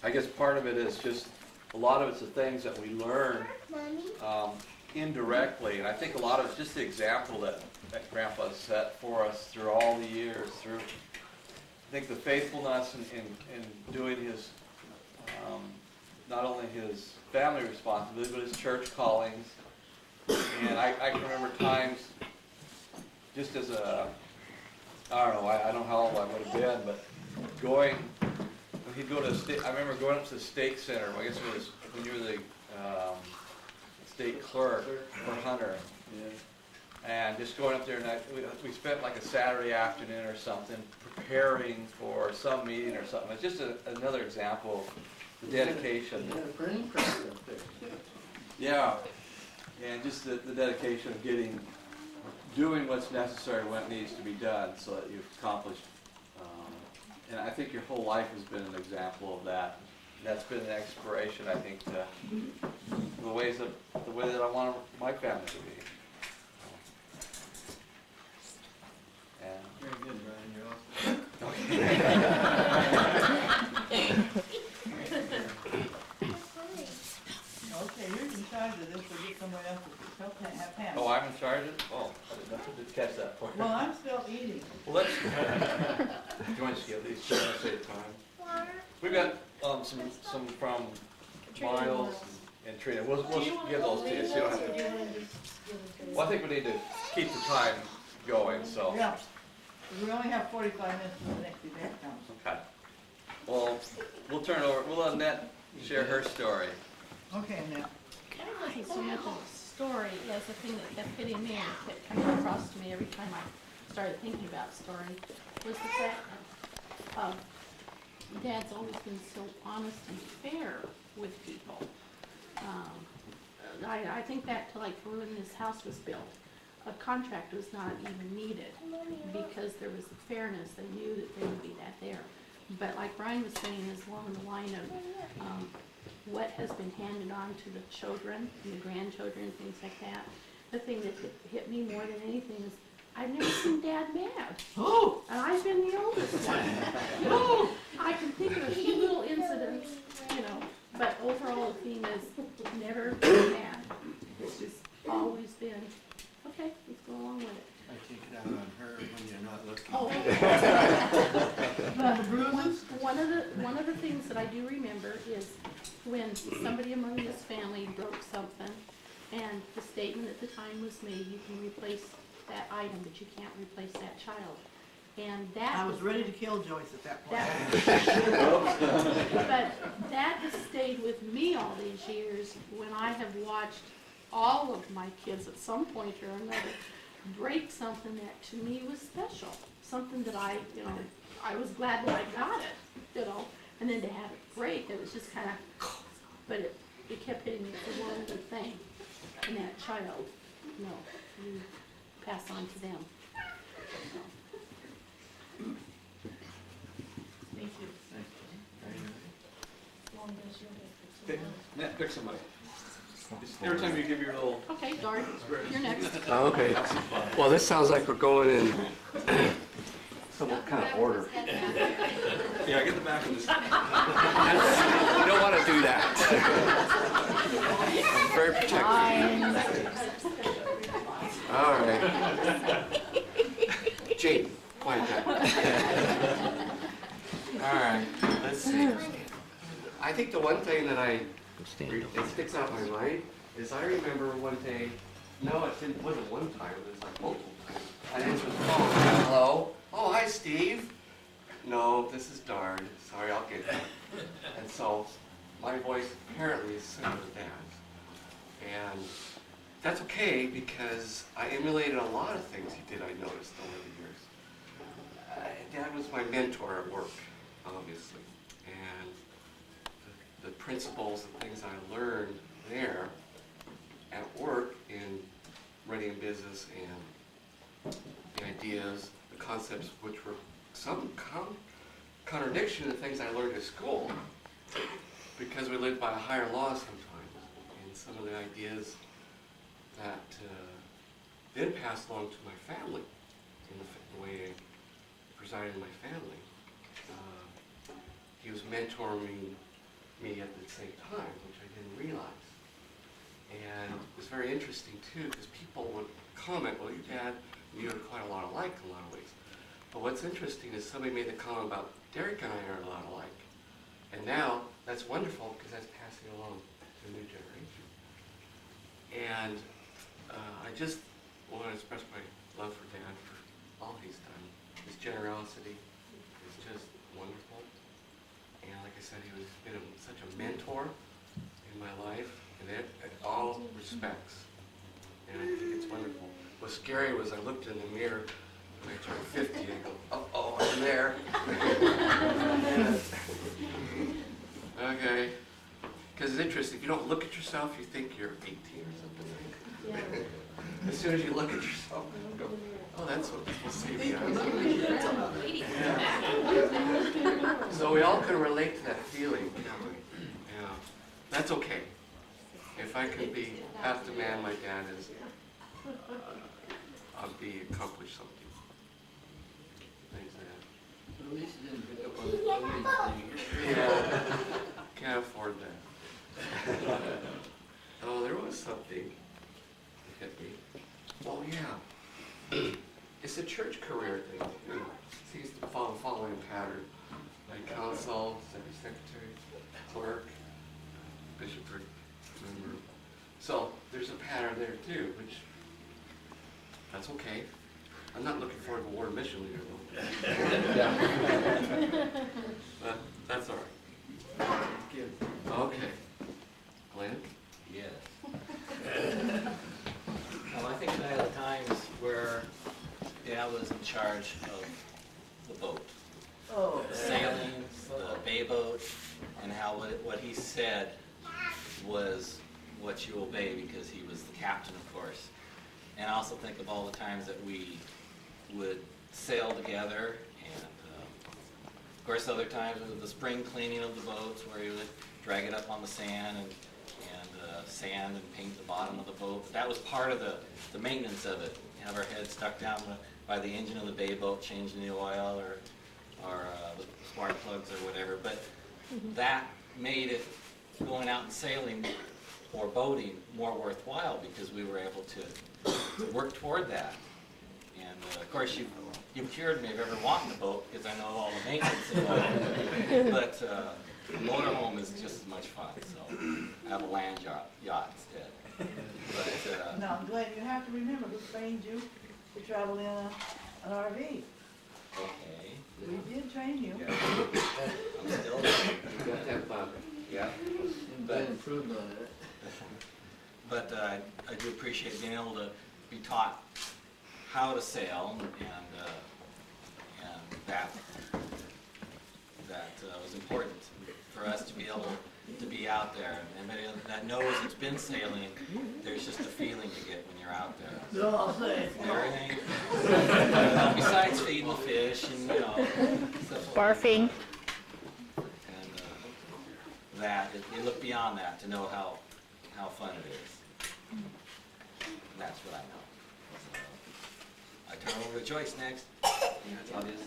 I guess part of it is just, a lot of it's the things that we learn indirectly, and I think a lot of it's just the example that Grandpa set for us through all the years, through, I think, the faithfulness in doing his, not only his family responsibility, but his church callings. And I can remember times, just as a, I don't know, I don't know how old I would have been, but going, when he'd go to I remember going up to the stake center, I guess it was when you were the state clerk for Hunter, and just going up there, and we spent like a Saturday afternoon or something preparing for some meeting or something. It's just another example of the dedication. Yeah, pretty impressive up there. Yeah, and just the dedication of doing what's necessary when it needs to be done, so that you've accomplished. And I think your whole life has been an example of that. That's been an inspiration, I think, to the way that I want my family to be. And Very good, Brian. You're awesome. Okay, you're in charge of this, so get somebody else to help have Pam. oh, I'm in charge of it? Oh, I didn't catch that part. Well, I'm still eating. Well, let's. Do you want to just give these two minutes at a time? We've got some from Miles and Trina. We'll give those to you, so you don't have to. Well, I think we need to keep the time going, so. Yeah, we only have 45 minutes till the next event comes. Okay. Well, we'll turn it over. We'll let Annette share her story. Okay, now. It wasn't so much of a story as a thing that kept hitting me and kept coming across to me every time I started thinking about story, was the fact of Dad's always been so honest and fair with people. I think back to like when this house was built, a contract was not even needed because there was the fairness. They knew that there would be that there. But like Brian was saying, is along the line of what has been handed on to the children and the grandchildren and things like that. The thing that hit me more than anything is I've never seen Dad mad. Oh! And I've been the oldest one. Oh! I can think of a few little incidents, but overall the theme is never been mad. It's just always been, okay, let's go along with it. I take it out on her when you're not looking. Oh. The bruises? One of the things that I do remember is when somebody among this family broke something, and the statement at the time was made, you can replace that item, but you can't replace that child. And that I was ready to kill Joyce at that point. But that has stayed with me all these years when I have watched all of my kids at some point or another break something that to me was special. Something that I was glad when I got it, and then to have it break, it was just kind of, but it kept hitting me. It's a one good thing. And that child, you pass on to them. Thank you. Annette, pick somebody. Every time you give your little. Okay, Dart, you're next. Oh, okay. Well, this sounds like we're going in some kind of order. Yeah, get the back of this. You don't want to do that. I'm very protective. All right. Jane, quiet down. All right, let's see. I think the one thing that it sticks out in my mind is I remember one day, it wasn't one time, it was like multiple times. I answered the phone. Hello? Oh, hi, Steve. No, this is Darn. Sorry, I'll get that. And so my voice apparently is similar to Dad's. And that's okay because I emulated a lot of things he did, I noticed over the years. Dad was my mentor at work, obviously. And the principles and things I learned there at work in running a business and the ideas, the concepts, which were some contradiction to things I learned at school, because we lived by a higher law sometimes, and some of the ideas that then passed along to my family, in the way I presided in my family. He was mentoring me me at the same time, which I didn't realize. And it was very interesting too, because people would comment, well, your dad and you are quite a lot alike in a lot of ways. But what's interesting is somebody made the comment about Derek and I are a lot alike. And now, that's wonderful, because that's passing along to a new generation. And I just want to express my love for Dad for all he's done. His generosity is just wonderful. And like I said, he was been such a mentor in my life, and in all respects. And I think it's wonderful. What's scary was I looked in the mirror when I turned 50 and I go, uh-oh, I'm there. Okay. Because it's interesting, if you don't look at yourself, you think you're 18 or something. Yeah. As soon as you look at yourself, you go, oh, that's what people say me. Yeah. So we all can relate to that feeling, can't we? Yeah. That's okay. If I can be half the man my dad is, I'll be accomplished something. Thanks, Dad. At least you didn't pick up on the bullying thing. Yeah. Can't afford that. Oh, there was something that hit me. Oh, yeah. It's a church career thing, too. It seems to follow following pattern. Like council, secretary, clerk, bishopric, member. So there's a pattern there, too, which, that's okay. I'm not looking forward to war mission leader, though. But that's all right. Good. Okay. Glenn? Yes. Well, I think of the times where Dad was in charge of the boat, Oh, the sailing, the bay boat, and how what he said was what you obey because he was the captain, of course. And I also think of all the times that we would sail together, and of course other times with the spring cleaning of the boats where he would drag it up on the sand and sand and paint the bottom of the boat. That was part of the maintenance of it. Have our heads stuck down by the engine of the bay boat, changing the oil or the spark plugs or whatever. But that made it going out and sailing or boating more worthwhile because we were able to work toward that. And of course you cured me of ever wanting a boat because I know all the maintenance involved. But motorhome is just as much fun, so I have a land yacht instead. But, now, Glenn, you have to remember who trained you to travel in an RV. okay, We did train you. I'm still You got that, Bob? Yeah. And Ben improved on it. But I do appreciate being able to be taught how to sail, and that was important for us to be able to be out there. And anybody that knows it's been sailing, there's just a feeling you get when you're out there. No, I'll say. Everything, besides feeding the fish and, stuff like Barfing. And that, you look beyond that to know how fun it is. And that's what I know. So, I turn over to Joyce next. That's obvious.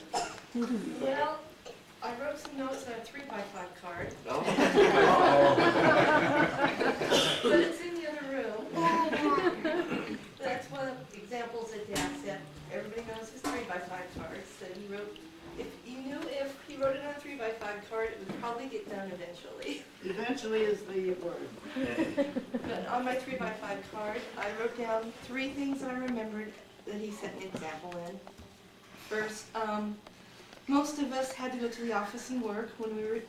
Well, I wrote some notes on a 3x5 card, Oh. but it's in the other room. That's one of the examples that Dad said. Everybody knows his 3x5 cards that he wrote. If he wrote it on a 3x5 card, it would probably get done eventually. Eventually is the word. But on my 3x5 card, I wrote down 3 things I remembered that he set an example in. First, most of us had to go to the office and work when we were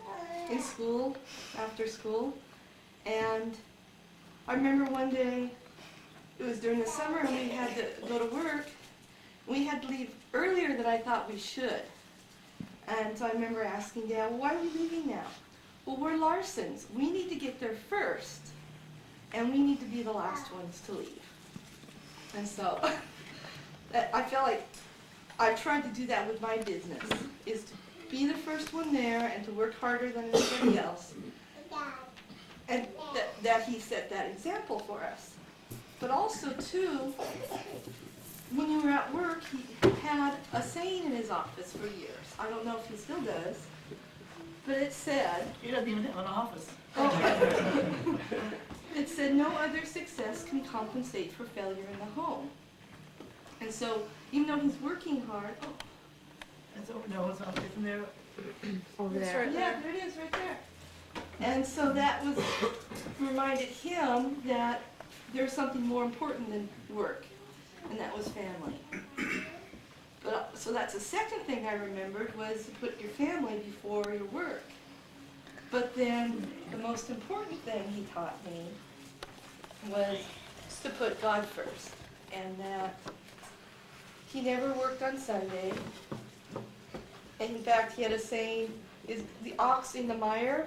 in school, after school. And I remember one day, it was during the summer, and we had to go to work. We had to leave earlier than I thought we should. And so I remember asking Dad, well, why are we leaving now? Well, we're Larsons. We need to get there first, and we need to be the last ones to leave. And so I feel like I've tried to do that with my business, is to be the first one there and to work harder than anybody else. And that he set that example for us. But also, too, when you were at work, he had a saying in his office for years. I don't know if he still does, But it said, He doesn't even have an office. it said no other success can compensate for failure in the home. And so, even though he's working hard, It's over, no, it's not, isn't there? Over that's there. right, yeah, there it is, right there. And so that was, reminded him that there's something more important than work, and that was family. But, so that's the second thing I remembered, was to put your family before your work. But then, the most important thing he taught me was to put God first, and that he never worked on Sunday. And in fact, he had a saying, is the ox in the mire?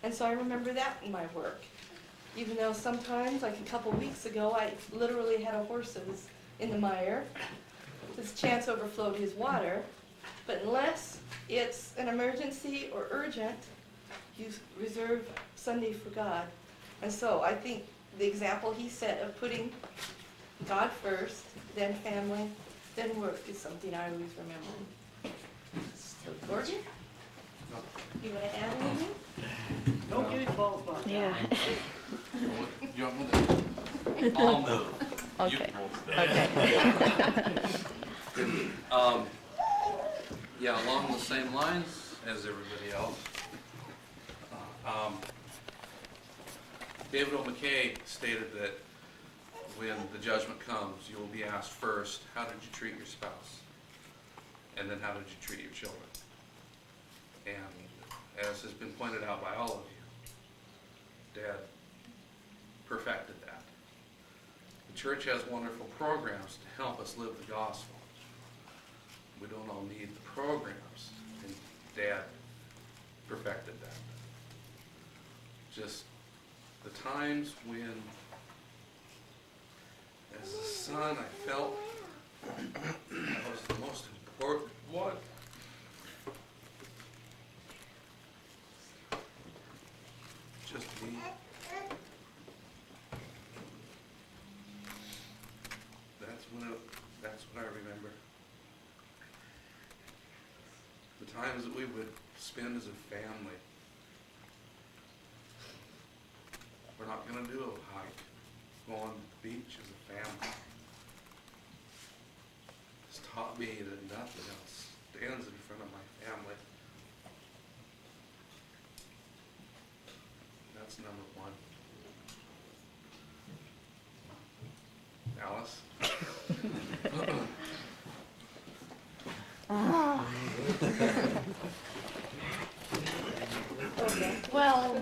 And so I remember that in my work. Even though sometimes, like a couple weeks ago, I literally had a horse that was in the mire. His chance overflowed his water. But unless it's an emergency or urgent, you reserve Sunday for God. And so I think the example he set of putting God first, then family, then work is something I always remember. So, Gordon? You want to add anything? Don't give him false spot. Yeah. You want me to? I'll move. Okay. Okay. Yeah, along the same lines as everybody else. David O. McKay stated that when the judgment comes, you will be asked first, how did you treat your spouse? And then how did you treat your children? And as has been pointed out by all of you, Dad perfected that. The church has wonderful programs to help us live the gospel. We don't all need the programs, and Dad perfected that. Just the times when, as a son, I felt that was the most important one. Just me. That's what I remember. The times that we would spend as a family. We're not going to do a hike, go on the beach as a family. It's taught me that nothing else stands in front of my family. That's number one. Alice? Well,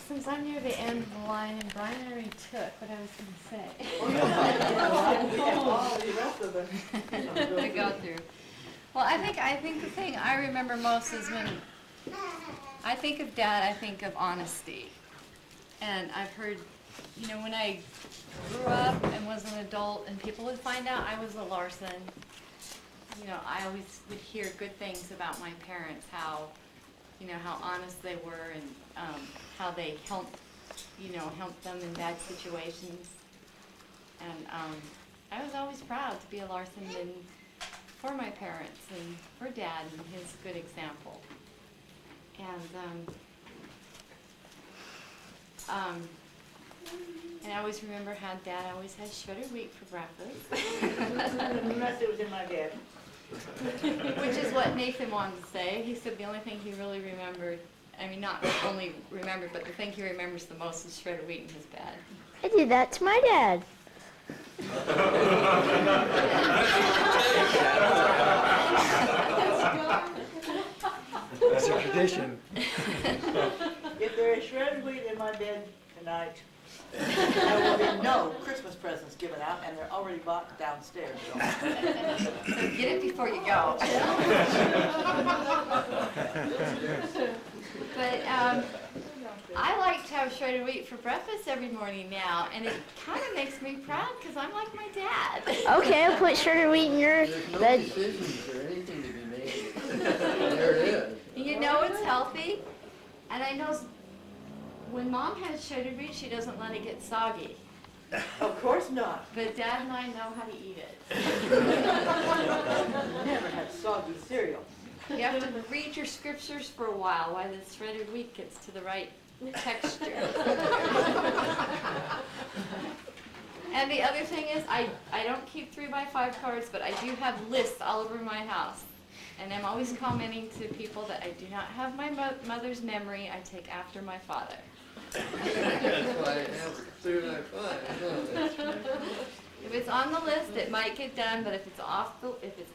since I'm near the end of the line and Brian already took what I was going to say. All the rest of it. To go through. Well, I think the thing I remember most is when I think of Dad, I think of honesty. And I've heard, when I grew up and was an adult and people would find out I was a Larson, I always would hear good things about my parents, how honest they were and how they helped them in bad situations. And I was always proud to be a Larson and for my parents and for Dad and his good example. And I always remember how Dad always had shredded wheat for breakfast. Unless it was in my bed. Which is what Nathan wanted to say. He said the only thing he really remembered, not only remembered, but the thing he remembers the most is shredded wheat in his bed. I did that to my dad. That's a tradition. If there is shredded wheat in my bed tonight, there will be no Christmas presents given out, and they're already bought downstairs. So. So get it before you go. But I like to have shredded wheat for breakfast every morning now, and it kind of makes me proud because I'm like my dad. Okay, I'll put shredded wheat in your There's no bed. decisions or anything to be made. There it is. It's healthy, and I know when Mom has shredded wheat, she doesn't let it get soggy. Of course not. But Dad and I know how to eat it. Never had soggy cereal. You have to read your scriptures for a while the shredded wheat gets to the right texture. And the other thing is, I don't keep 3x5 cards, but I do have lists all over my house. And I'm always commenting to people that I do not have my mother's memory. I take after my father. That's why I have 3x5. If it's on the list, it might get done, but if it's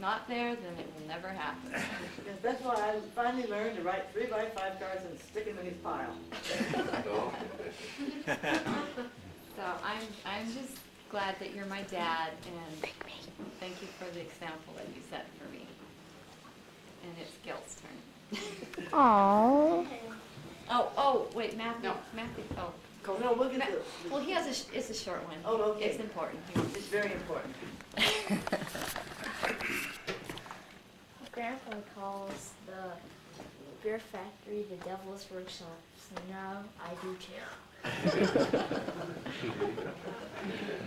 not there, then it will never happen. Yes, that's why I finally learned to write 3x5 cards and stick them in his pile. So I'm just glad that you're my dad, and thank you for the example that you set for me. And it's Gil's turn. Aww. Oh, wait, Matthew. Matthew. Oh, No, we'll get to well, it's a short one. Oh, okay. It's important. It's very important. Grandpa calls the beer factory the devil's workshop, so now I do too.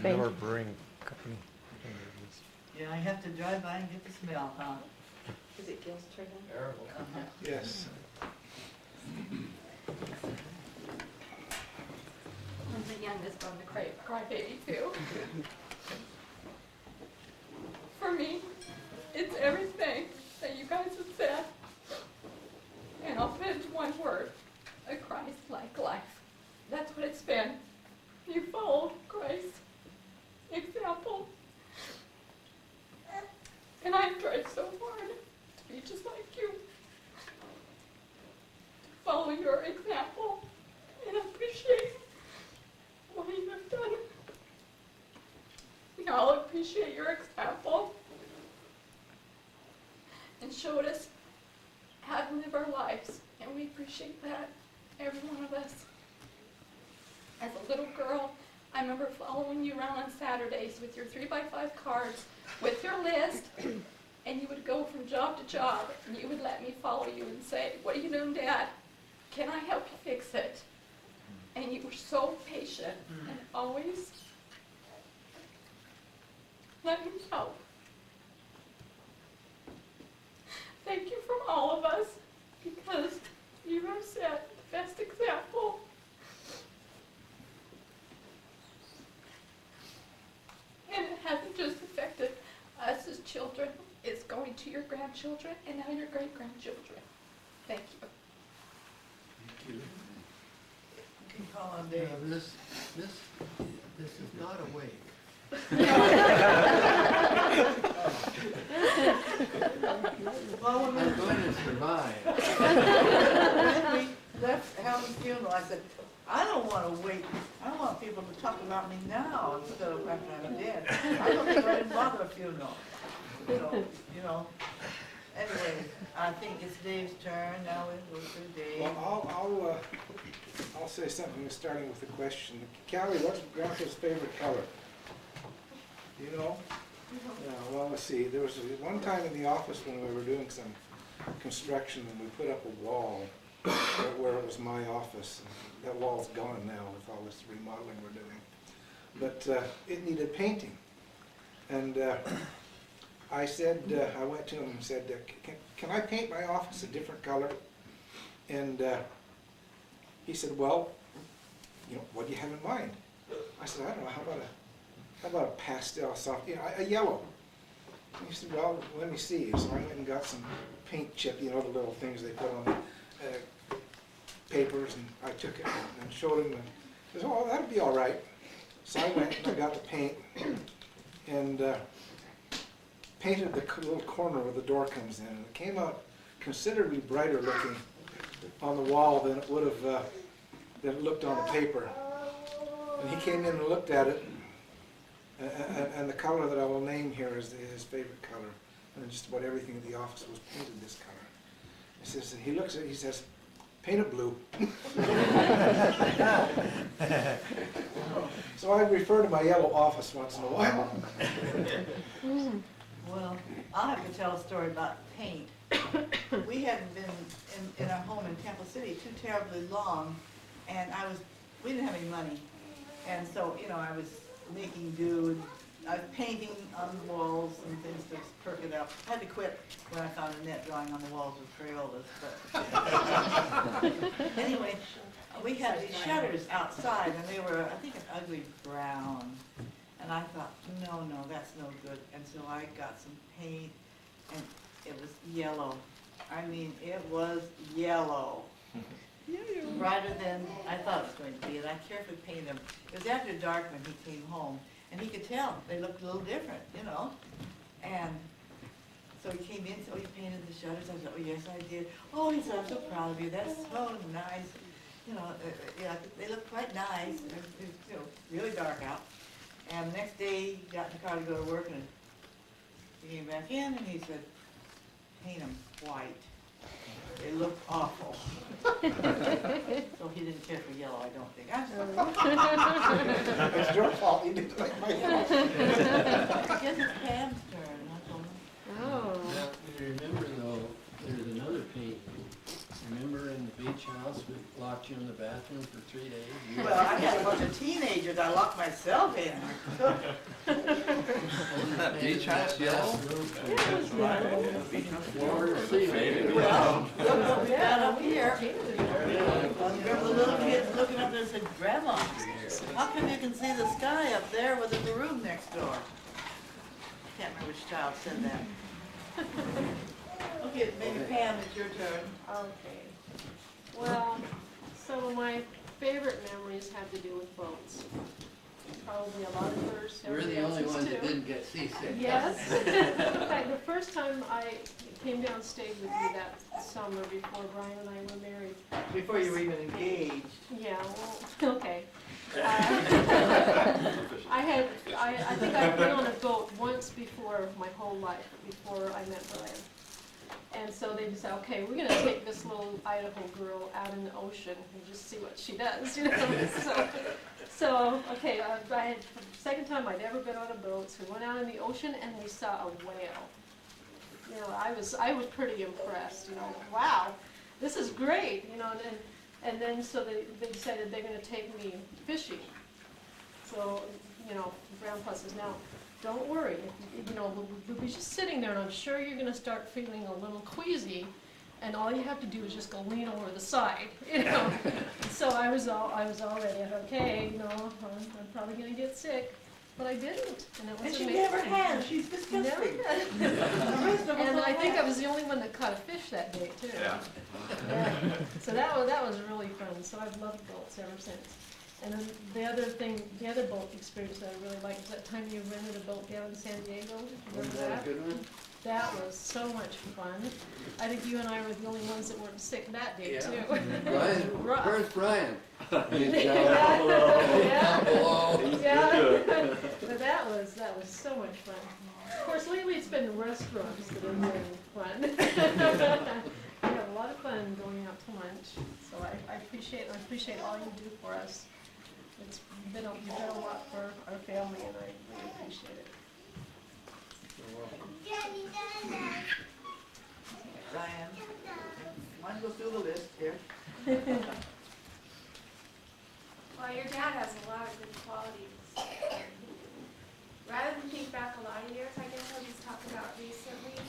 Miller Brewing Company. Yeah, I have to drive by and get the smell, huh? Is it Gil's turn now? Terrible. Yes. I'm the youngest on the crybaby too. For me, it's everything that you guys have said. And I'll put it into one word: a Christ-like life. That's what it's been. You followed Christ's example. And I've tried so hard to be just like you. Follow your example and appreciate what you have done. We all appreciate your example and showed us how to live our lives, and we appreciate that, every one of us. As a little girl, I remember following you around on Saturdays with your 3x5 cards, with your list, and you would go from job to job, and you would let me follow you and say, "What are you doing, Dad? Can I help you fix it?" And you were so patient and always let me help. Thank you from all of us, because you have set the best example. And it hasn't just affected us as children, it's going to your grandchildren and now your great-grandchildren. Thank you. You can call on Dave. This is not a wake. Well, when I'm going to survive. we left Helen's funeral, I said, I don't want to wait. I want people to talk about me now instead of after I'm dead. I don't think I didn't bother a funeral. So, anyway, I think it's Dave's turn. Now we'll go through Dave. Well, I'll say something starting with a question. Callie, what's Grandpa's favorite color? Do you know? Yeah, well, let's see. There was one time in the office when we were doing some construction and we put up a wall where it was my office. That wall's gone now with all this remodeling we're doing. But it needed painting. And I said, I went to him and said, can I paint my office a different color? And he said, well, what do you have in mind? I said, I don't know, how about a pastel soft, a yellow? And he said, well, let me see. So I went and got some paint chip, the little things they put on the papers, and I took it and showed him, and he said, oh, that'll be all right. So I went and I got the paint and painted the little corner where the door comes in, and it came out considerably brighter looking on the wall than it would have than it looked on the paper. And he came in and looked at it, and the color that I will name here is his favorite color, and just about everything in the office was painted this color. He says, he looks at it, he says, paint it blue. So I refer to my yellow office once in a while. Well, I'll have to tell a story about paint. We hadn't been in our home in Tampa City too terribly long, and we didn't have any money. And so, I was making do, I was painting on the walls and things to perk it up. I had to quit when I found Annette drawing on the walls with Crayolas, but. Anyway, we had these shutters outside and they were, I think, an ugly brown. And I thought, no, that's no good. And so I got some paint and it was yellow. I mean, it was yellow. Brighter than I thought it was going to be, and I carefully painted them. It was after dark when he came home, and he could tell they looked a little different, you know. And so he came in, so he painted the shutters. I said, oh yes, I did. Oh, he said, I'm so proud of you. That's so nice. You know, yeah, they look quite nice. It was, you know, really dark out. And the next day, he got in the car to go to work, and he came back in, and he said, paint them white. They looked awful. So he didn't care for yellow, I don't think. I'm sorry. It's your fault, you didn't like my house. I guess it's Pam's turn. I told him. Now, you remember though, there's another paint. Remember in the beach house, we locked you in the bathroom for 3 days? You- Well, I had a bunch of teenagers. I locked myself in. That beach house yellow? Floor, ceiling. Well, look what we got up here. Remember the little kids looking up there and said, Grandma, how come you can see the sky up there when there's a room next door? Can't remember which child said that. Okay, maybe Pam, it's your turn. Okay. Well, so my favorite memories have to do with boats. Probably a lot of yours. We're the only ones that didn't get seasick. Yes. In fact, the first time I came down and stayed with you that summer before Brian and I were married. Before you were even engaged. Yeah, well, okay. I think I've been on a boat once before my whole life, before I met Brian. And so they decided, okay, we're gonna take this little Idaho girl out in the ocean and just see what she does, you know? So okay, I had, for the second time I'd ever been on a boat, so we went out in the ocean and we saw a whale. You know, I was pretty impressed, you know, wow, this is great, you know, and then so they decided they're gonna take me fishing. So, you know, Grandpa says, now, don't worry, you know, we'll be just sitting there and I'm sure you're gonna start feeling a little queasy and all you have to do is just go lean over the side, you know. So I was all ready, okay, you know, I'm probably gonna get sick, but I didn't, and it was And amazing. she never has, she's disgusting. Never did. And I think I was the only one that caught a fish that day too. Yeah. Yeah. So that was really fun, so I've loved boats ever since. And then the other boat experience that I really liked was that time you rented a boat down in San Diego. Remember that? A good one? That was so much fun. I think you and I were the only ones that weren't sick that day Yeah. too. Brian, Rough. where's Brian? He's Yeah. down below. Yeah. Down below. Yeah. But that was so much fun. Of course, lately it's been the restaurants that have been fun. We have a lot of fun going out to lunch, so I appreciate all you do for us. You've done a lot for our family, and I really appreciate it. Diane, why don't you go through the list here? Well, your dad has a lot of good qualities. Rather than think back a lot of years, I guess I'll just talk about recently.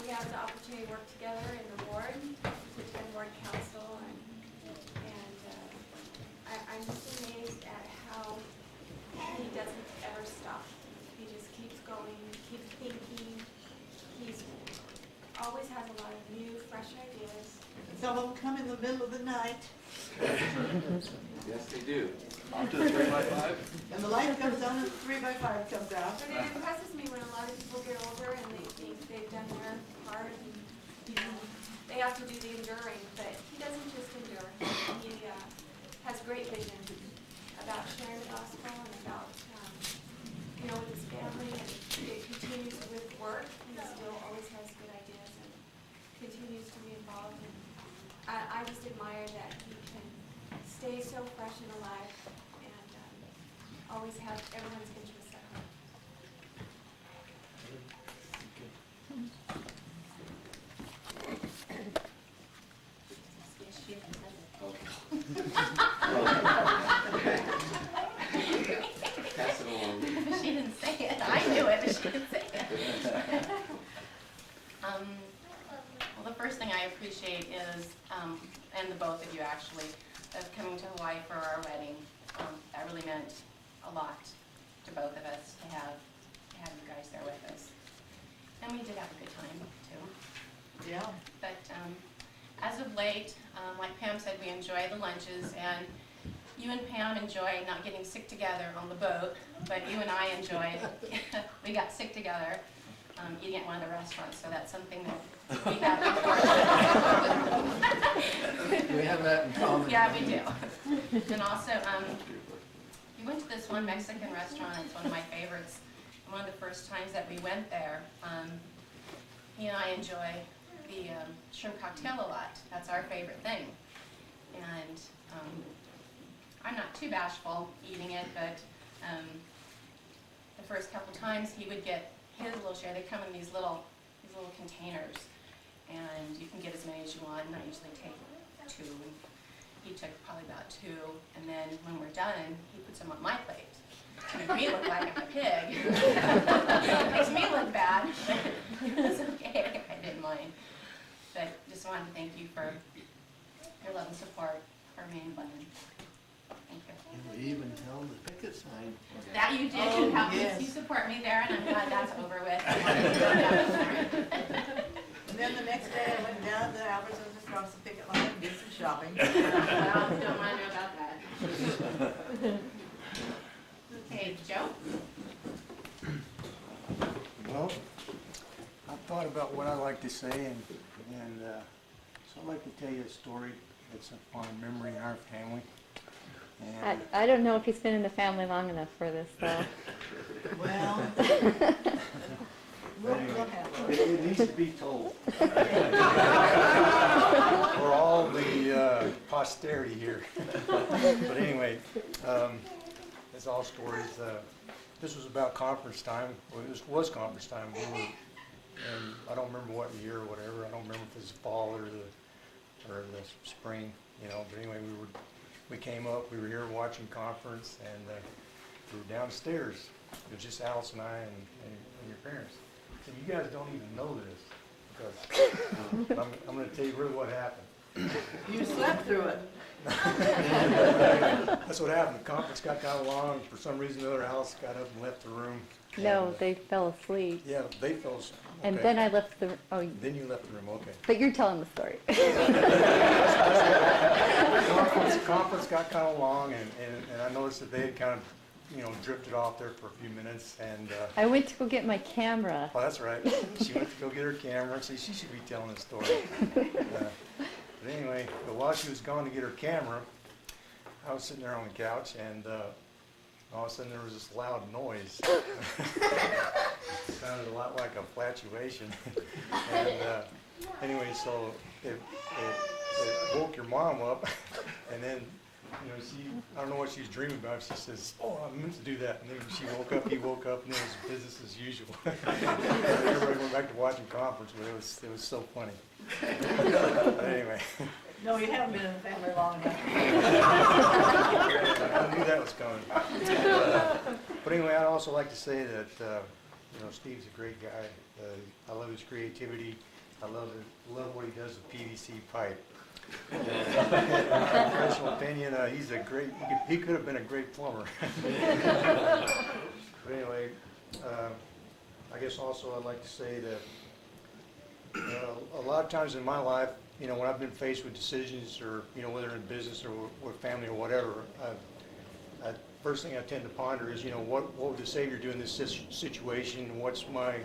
We had the opportunity to work together in the ward, to attend ward council, and I'm just amazed at how he doesn't ever stop. He just keeps going, keeps thinking. He's always has a lot of new, fresh ideas. And some of them come in the middle of the night, Yes, they do. On to 3x5? and the light comes on and the 3x5 comes out. But it impresses me when a lot of people get older and they think they've done their part and, you know, they have to do the enduring, but he doesn't just endure. He has great vision about sharing the gospel and about, you know, with his family, and it continues with work. He still always has good ideas and continues to be involved. And I just admire that he can stay so fresh and alive and always have everyone's interests at heart. Pass it along. She didn't say both of you actually, of coming to Hawaii for our wedding. That really meant a lot to both of us to have you guys there with us. And we did have a good time too. Yeah. But as of late, like Pam said, we enjoy the lunches, and you and Pam enjoy not getting sick together on the boat, but you and I enjoyed, we got sick together eating at one of the restaurants, so that's something that we have in common. We have that in common. Yeah, we do. And also, we went to this one Mexican restaurant. It's one of my favorites. And one of the first times that we went there, he and I enjoy the shrimp cocktail a lot. That's our favorite thing. And I'm not too bashful eating it, but the first couple times he would get his little share. They come in these little containers, and you can get as many as you want, and I usually take 2. And he took probably about 2, and then when we're done, he puts them on my plate. To make me look like I'm a pig. Makes me look bad, but it's okay. I didn't mind. But just wanted to thank you for your love and support for me and Glenn. Thank you. And we even held the picket sign. That you did. Oh, You helped yes. me. You support me there, and I'm glad that's over with. And then the next day I went down to Albertsons across the picket line and did some shopping. Well, don't mind me about that. Okay, Joe? Well, I've thought about what I like to say, and so I'd like to tell you a story that's a fond memory in our family. And I don't know if he's been in the family long enough for this, though. Well, anyway, it needs to be told for all the posterity here. But anyway, it's all stories. This was about conference time. Well, this was conference time. We were, and I don't remember what year or whatever. I don't remember if it was the fall or the spring. But anyway, we came up. We were here watching conference, and we were downstairs. It was just Alice and I and your parents. And you guys don't even know this because I'm going to tell you really what happened. you slept through it. That's what happened. The conference got kind of long. For some reason, the other Alice got up and left the room. No, they fell asleep. Yeah, they fell asleep. And Okay. then I left the, Then you left the room, okay. but you're telling the story. Conference got kind of long, and I noticed that they had kind of, drifted off there for a few minutes, and, I went to go get my camera. oh, that's right. She went to go get her camera, so she should be telling the story. But anyway, while she was going to get her camera, I was sitting there on the couch, and all of a sudden there was this loud noise. It sounded a lot like a flatulation. And anyway, so it woke your mom up, and then I don't know what she's dreaming about. She says, "Oh, I meant to do that." And then she woke up, he woke up, and it was business as usual. Everybody went back to watching conference, but it was so funny. But anyway. No, you haven't been in the family long enough. I knew that was coming. But anyway, I'd also like to say that Steve's a great guy. I love his creativity. I love what he does with PVC pipe. In my professional opinion, he could have been a great plumber. But anyway, I guess also I'd like to say that a lot of times in my life, when I've been faced with decisions, or whether in business or with family or whatever, first thing I tend to ponder is, what would the Savior do in this situation? What's my, I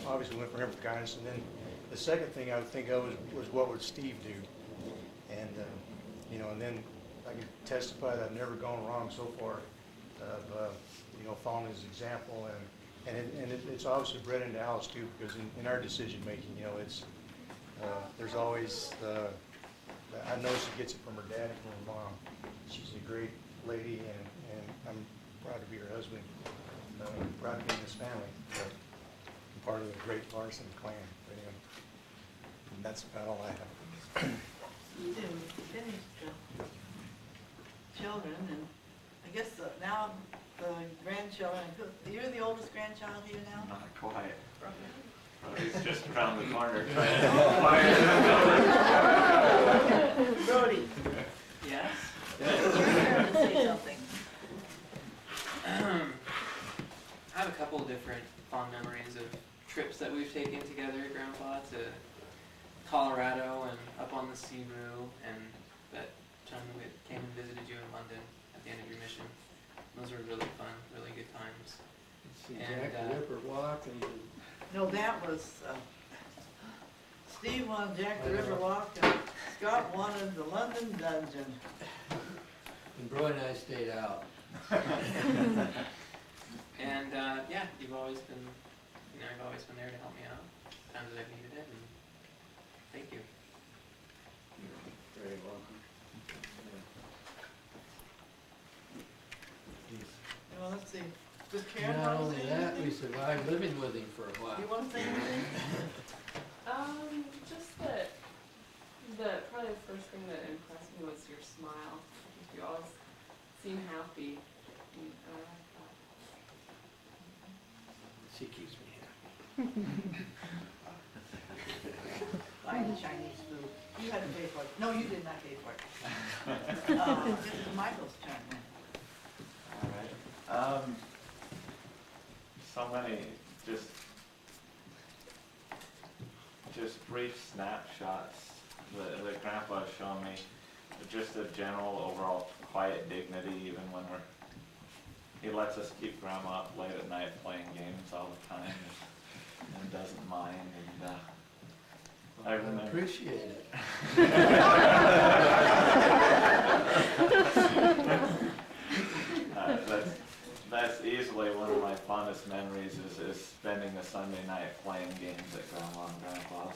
obviously went for him for guidance, and then the second thing I would think of was what would Steve do? And and then I can testify that I've never gone wrong so far of following his example, and it's obviously bred into Alice too, because in our decision making, it's there's always I know she gets it from her dad and from her mom. She's a great lady, and I'm proud to be her husband. I'm proud to be in this family. I'm part of the great Larson clan. And that's about all I have. You did finish children, and I guess now the grandchildren. You're the oldest grandchild here now? Not quite. Okay. He's just around the corner trying to acquire. to Colorado and up on the Seabroo, and that time we came and visited you in London at the end of your mission. Those were really fun, really good times. See And, Jack the Ripper walk and No, that was, Steve wanted Jack the Ripper walk, and Scott wanted the London dungeon. Bro and I stayed out. And yeah, you've always been, you've always been there to help me out times that I've needed it, and thank you. You're very welcome. Well, let's see, does Karen Not want to only say that, anything? we survived living with him for a while. You want to say anything? Just that, probably the first thing that impressed me was your smile. You always seem happy. And, She keeps me happy. Buying Chinese food. You had to pay for it. No, you did not pay for it. This is Michael's turn now. All right. So many just brief snapshots that Grandpa has shown me. Just a general overall quiet dignity, even when he lets us keep Grandma up late at night playing games all the time and doesn't mind. And I remember. Appreciate it. That's easily one of my fondest memories is spending a Sunday night playing games at Grandma and Grandpa's.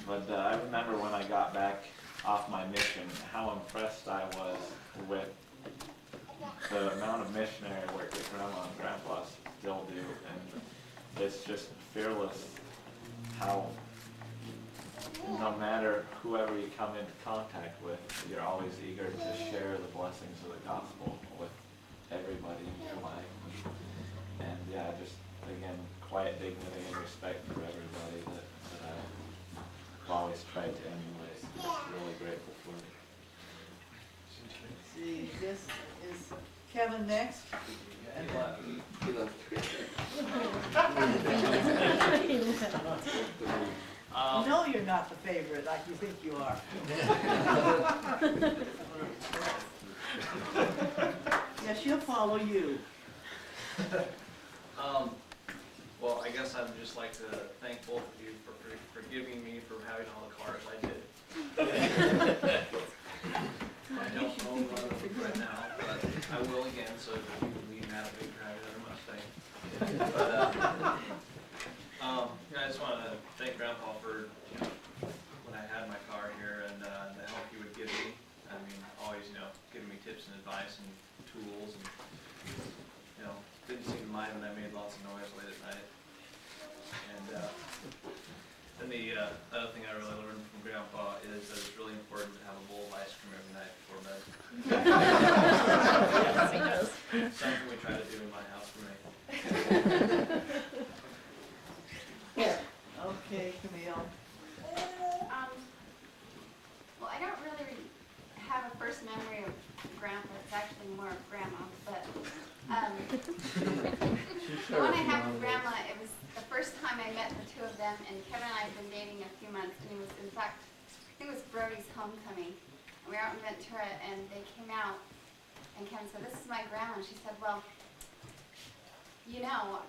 But I remember when I got back off my mission, how impressed I was with the amount of missionary work that Grandma and Grandpa still do. And it's just fearless how no matter whoever you come into contact with, you're always eager to share the blessings of the gospel with everybody in your life. And yeah, just again, quiet dignity and respect for everybody that I've always tried to emulate. Just really grateful for it. See, this is Kevin next. And He left. no, you're not the favorite like you think you are. Yeah, she'll follow you. Well, I guess I'd just like to thank both of you for forgiving me for having all the cars I did. I don't own one of them right now, but I will again, so if you can leave that a big driving another Mustang. But, I just want to thank Grandpa for, when I had my car here and the help he would give me. I mean, always, giving me tips and advice and tools and, didn't seem to mind when I made lots of noise late at night. And then the other thing I really learned from Grandpa is that it's really important to have a bowl of ice cream every night before bed. Yes, he does. Something we try to do in my house for me. Okay, Camille. Well, I don't really have a first memory of Grandpa. It's actually more of Grandma. But the one I have with Grandma, it was the first time I met the two of them, and Kevin and I had been dating a few months, and it was, in fact, I think it was Brody's homecoming. And we were out in Ventura, and they came out, and Kevin said, "This is my grandma." And she said, "Well,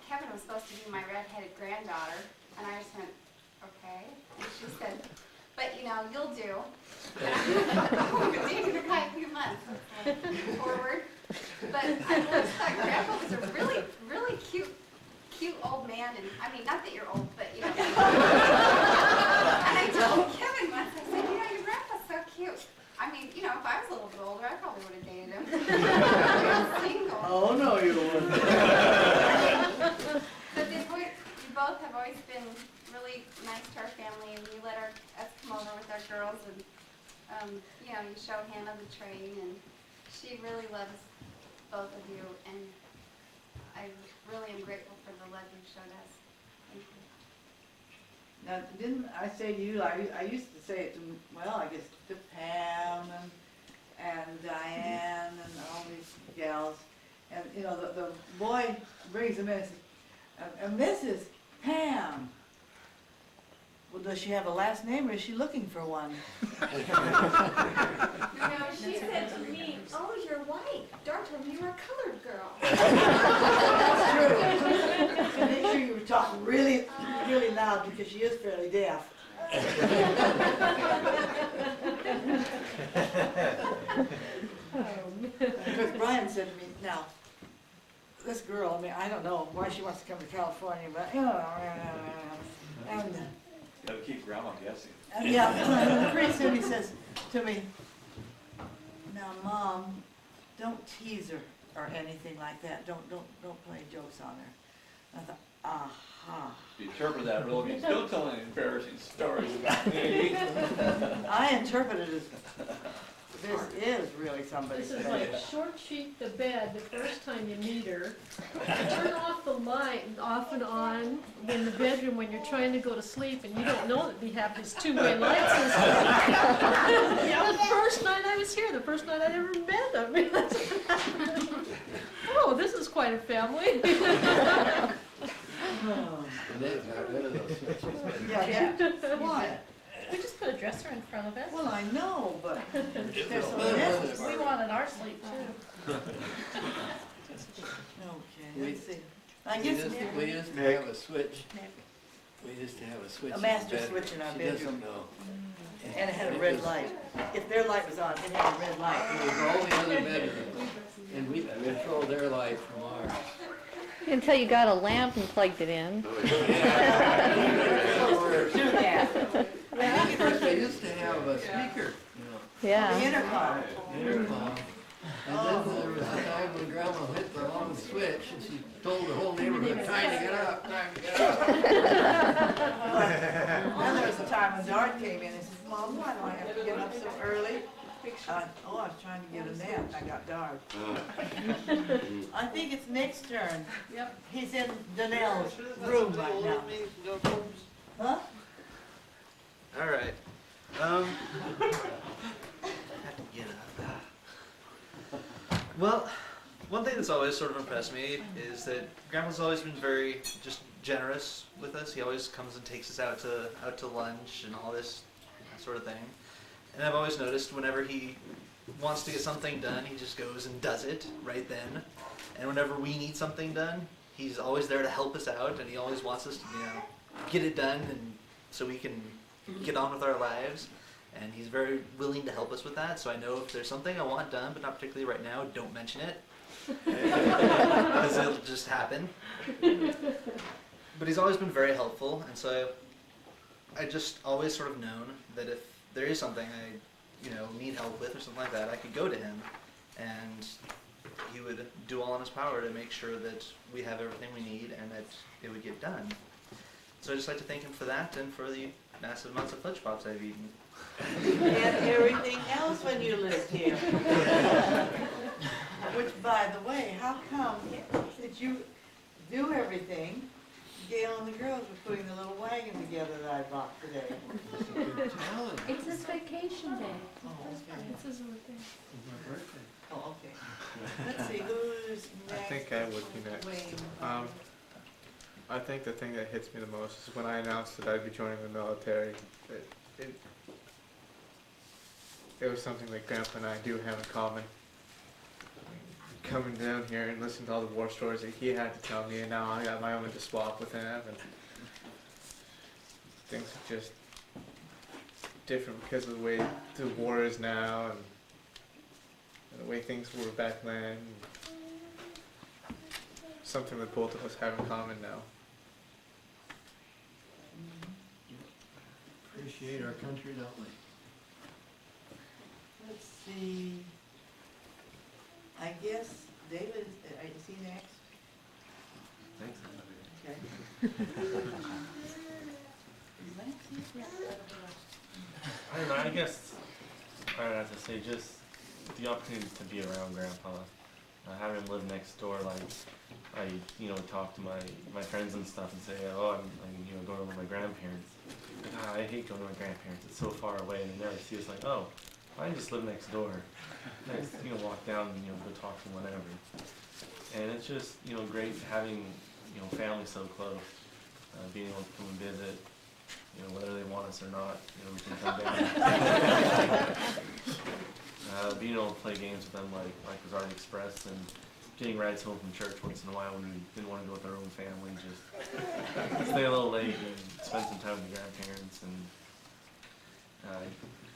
Kevin was supposed to be my redheaded granddaughter." And I just went, "Okay." And she said, "But, you'll do." And I've been dating the guy a few months. So it's like, forward. But I always thought Grandpa was a really, really cute old man. And I mean, not that you're old, but, And I told Kevin once, I said, "Your grandpa's so cute." I mean, if I was a little bit older, I probably would have dated him. Single. Oh, no, you wouldn't. But you both have always been really nice to our family, and you let us come over with our girls, and you show Hannah the train, and she really loves both of you, and I really am grateful for the love you've showed us. Thank you. Now, didn't I say to you, I used to say it to Pam and Diane and all these gals, and the boy brings them in and says, "Mrs. Pam." Well, does she have a last name or is she looking for one? No, she said to me, "Oh, you're white. Dart told me you were a colored girl." That's true. Make sure you talk really, really loud because she is fairly deaf. Because Brian said to me, now, this girl, I mean, I don't know why she wants to come to California, but, you know, and, Gotta keep grandma guessing. yeah, pretty soon he says to me, now, Mom, don't tease her or anything like that. Don't play jokes on her. And I thought, aha. If you interpret that real, he's still telling embarrassing stories about me. I interpreted it as, this is really somebody's This is baby. like short sheet the bed the first time you meet her. You turn off the light off and on in the bedroom when you're trying to go to sleep and you don't know that we have this two-way light system. Yeah, the first night I was here, the first night I ever met them. Oh, this is quite a family. They got rid of those switches. Yeah, why? We just put a dresser in front of us. Well, I know, but there's some Well, mess. We wanted our sleep too. Okay, let's see. I guess We used to have a switch. We used to have a switch. a in master the bedroom. switch in our She bedroom. doesn't know. And it had a red light. If their light was on, it had a red It light. was all the other bedrooms, and we controlled their light from ours. Until you got a lamp and plugged it in. Do that. Of course, they used to have a speaker, you know. The Yeah. intercom. Intercom. And then there was a time when Grandma hit the wrong switch and she told the whole neighborhood, time to get up, time to get up. Then there was a time when Dart came in and said, Mom, why do I have to get up so early? I was trying to get a nap, I got Dart. I think it's Nick's turn. Yep. He's in Danelle's room right now. Huh? All right. Have to get up. Well, one thing that's always sort of impressed me is that Grandpa's always been very just generous with us. He always comes and takes us out to lunch and all this sort of thing. And I've always noticed whenever he wants to get something done, he just goes and does it right then. And whenever we need something done, he's always there to help us out, and he always wants us to, get it done, and so we can get on with our lives. And he's very willing to help us with that. So I know if there's something I want done, but not particularly right now, don't mention it, because it'll just happen. But he's always been very helpful, and so I just always sort of known that if there is something I, need help with or something like that, I could go to him, and he would do all in his power to make sure that we have everything we need and that it would get done. So I'd just like to thank him for that and for the massive amounts of Fudge Pops I've eaten. And everything else when you lived here. Which, by the way, how come that you do everything? Gail and the girls were putting the little wagon together that I bought today. It's his vacation day. Oh, okay. It's his birthday. Oh, okay. Let's see, who's I next? think I would be next. Wayne. I think the thing that hits me the most is when I announced that I'd be joining the military. It was something that Grandpa and I do have in common. Coming down here and listening to all the war stories that he had to tell me, and now I got my own to swap with him, and things are just different because of the way the war is now and the way things were back then. Something that both of us have in common now. Appreciate our country, don't we? Let's see. I guess David, is he next? Thanks. Okay. I don't know, I guess I would have to say just the opportunity to be around Grandpa. Having him live next door, I talk to my friends and stuff and say, oh, I'm going over to my grandparents. I hate going to my grandparents. It's so far away, and they never see us. Like, oh, I just live next door. I just walk down and go talk to them whenever. And it's just great having family so close, being able to come and visit. you know, whether they want us or not, you know, we can come down. Being able to play games with them, like was already expressed, and getting rides home from church once in a while when we didn't want to go with our own family, just stay a little late and spend some time with the grandparents. And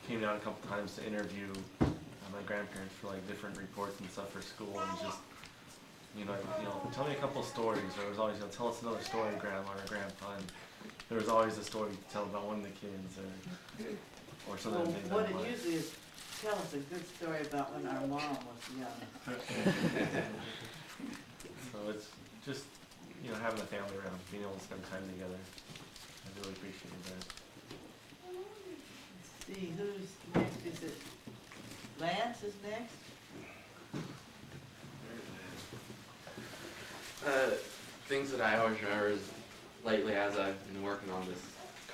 came down a couple times to interview my grandparents for like different reports and stuff for school, and just tell me a couple of stories. Or it was always, tell us another story, Grandma or Grandpa. And there was always a story to tell about one of the kids, or something. Well, what it usually is, tell us a good story about when our mom was young. So it's just, having the family around, being able to spend time together. I really appreciate that. Let's see, who's next? Is it Lance is next? Things that I always remember is lately, as I've been working on this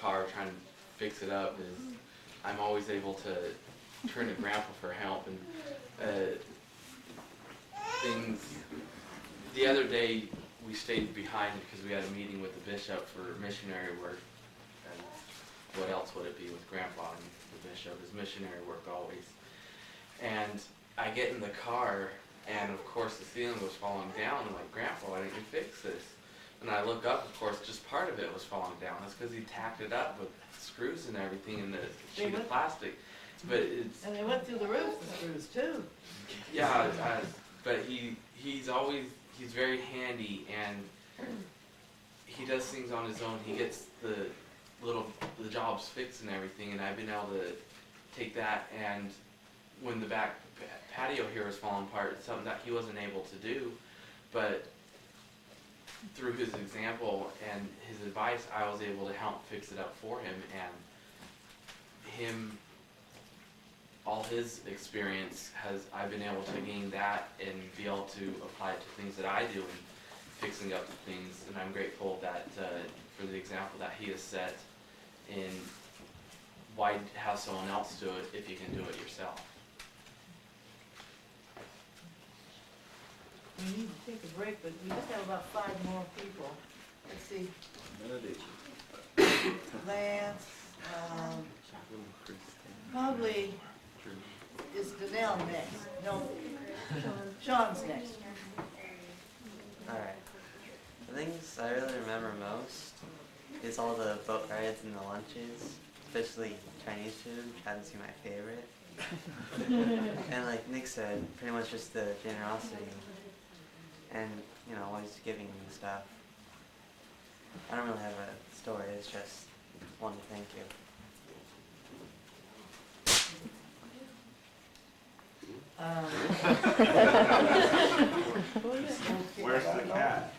car, trying to fix it up, is I'm always able to turn to Grandpa for help. And things. The other day we stayed behind because we had a meeting with the bishop for missionary work. And what else would it be with Grandpa and the bishop? Is missionary work always. And I get in the car, and of course the ceiling was falling down. I'm like, Grandpa, why didn't you fix this? And I look up, of course, just part of it was falling down. That's because he tacked it up with screws and everything in the sheet of plastic. But it's, and they went through the roof, the screws too. Yeah, but he's very handy, and he does things on his own. He gets the jobs fixed and everything, and I've been able to take that, and when the back patio here was falling apart, it's something that he wasn't able to do, but through his example and his advice, I was able to help fix it up for him, and all his experience I've been able to gain that and be able to apply it to things that I do in fixing up things, and I'm grateful that for the example that he has set in why have someone else do it if you can do it yourself. We need to take a break, but we just have about 5 more people. Let's see. Lance, probably is Danelle next. No, Sean's next. Alright. The things I really remember most is all the boat rides and the lunches, especially Chinese food, which happens to be my favorite. And like Nick said, pretty much just the generosity and, always giving and stuff. I don't really have a story, it's just wanted to thank you. Where's the cat?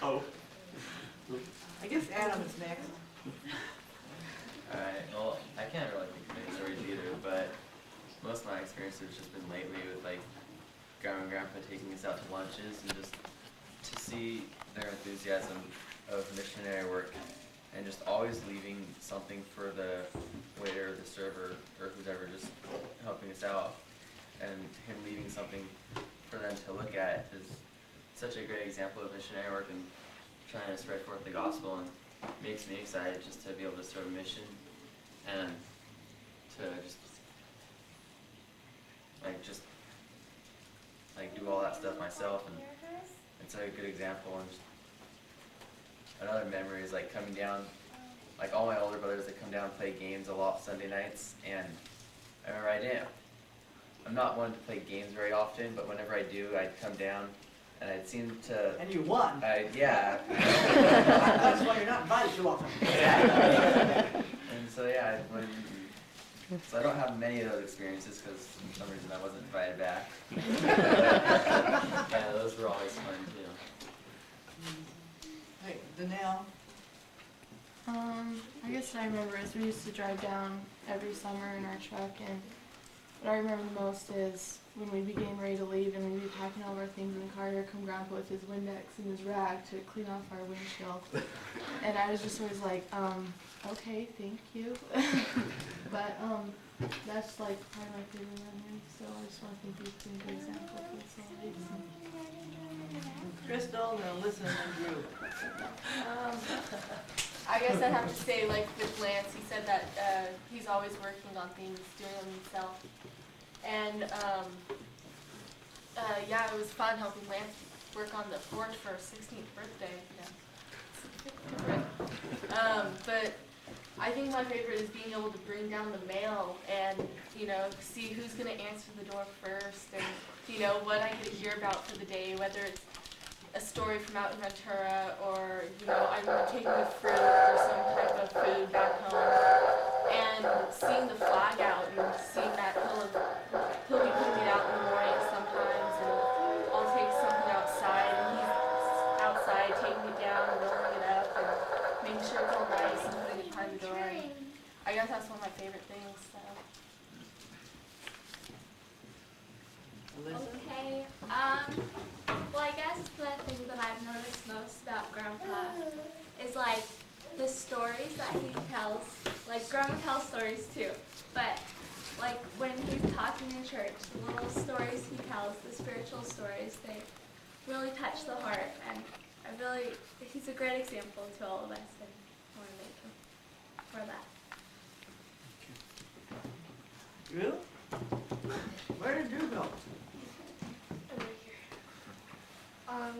Oh. I guess Adam is next. Alright, well, I can't really think of any stories either, but most of my experience has just been lately with like Grandma and Grandpa taking us out to lunches, and just to see their enthusiasm of missionary work, and just always leaving something for the waiter, the server, or who's ever just helping us out, and him leaving something for them to look at is such a great example of missionary work and trying to spread forth the gospel, and makes me excited just to be able to serve a mission and to just do all that stuff myself. And it's a good example. And just another memory is like coming down, like all my older brothers, they come down and play games a lot Sunday nights, and I remember I'm not one to play games very often, but whenever I do, I'd come down and I'd seem to... And you won. Yeah. That's why you're not invited too often. And so yeah, so I don't have many of those experiences because for some reason I wasn't invited back. Yeah, those were always fun too. Hey, Danelle. I guess what I remember is we used to drive down every summer in our truck, and what I remember the most is when we'd be getting ready to leave and we'd be packing all of our things in the car, here come Grandpa with his Windex and his rag to clean off our windshield. And I was just always like, okay, thank you. But that's like part of my favorite memory, so I just want to thank you for being a good example for the facilities. Crystal, and listen and Drew. I guess I'd have to say, like with Lance, he said that he's always working on things, doing them himself. And yeah, it was fun helping Lance work on the board for his 16th birthday. Yeah. But I think my favorite is being able to bring down the mail and, you know, see who's going to answer the door first and, you know, what I get to hear about for the day, whether it's a story from out in Ventura or, you know, I'm taking a fruit or some type of food back home. And seeing the flag out and seeing that he'll be putting it out in the morning sometimes and I'll take something outside and he's outside taking it down and rolling it up and making sure it's all nice and putting it behind the door. And I guess that's one of my favorite things. So. Okay. Well, I guess the thing that I've noticed most about Grandpa is like the stories that he tells. Like Grandma tells stories too, but like when he's talking in church, the little stories he tells, the spiritual stories, they really touch the heart, and he's a great example to all of us, and I want to thank him for that. Drew? Where did Drew go? Over here.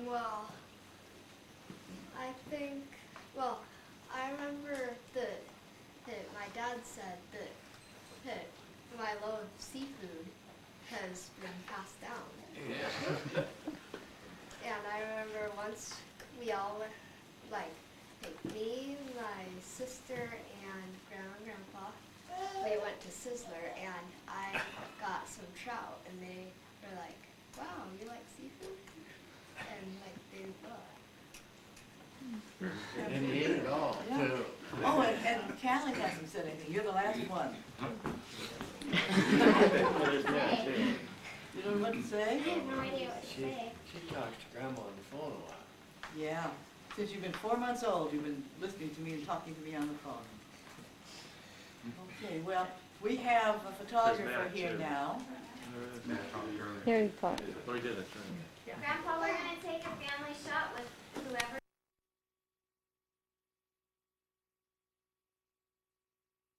Well, I think, well, I remember that my dad said that my love of seafood has been passed down. Yeah. And I remember once we all went, like me, my sister, and Grandma and Grandpa, we went to Sizzler, and I got some trout, and they were like, wow, you like seafood? And like, they loved. And he ate it all, Yeah. too. Oh, and Callie hasn't said anything. You're the last one. You don't know what to say? I have no idea what to say. She talks to Grandma on the phone a lot. Yeah. Since you've been 4 months old, you've been listening to me and talking to me on the phone. Okay, well, we have a photographer here now. Here you go. We did it, right. Grandpa, we're going to take a family shot with whoever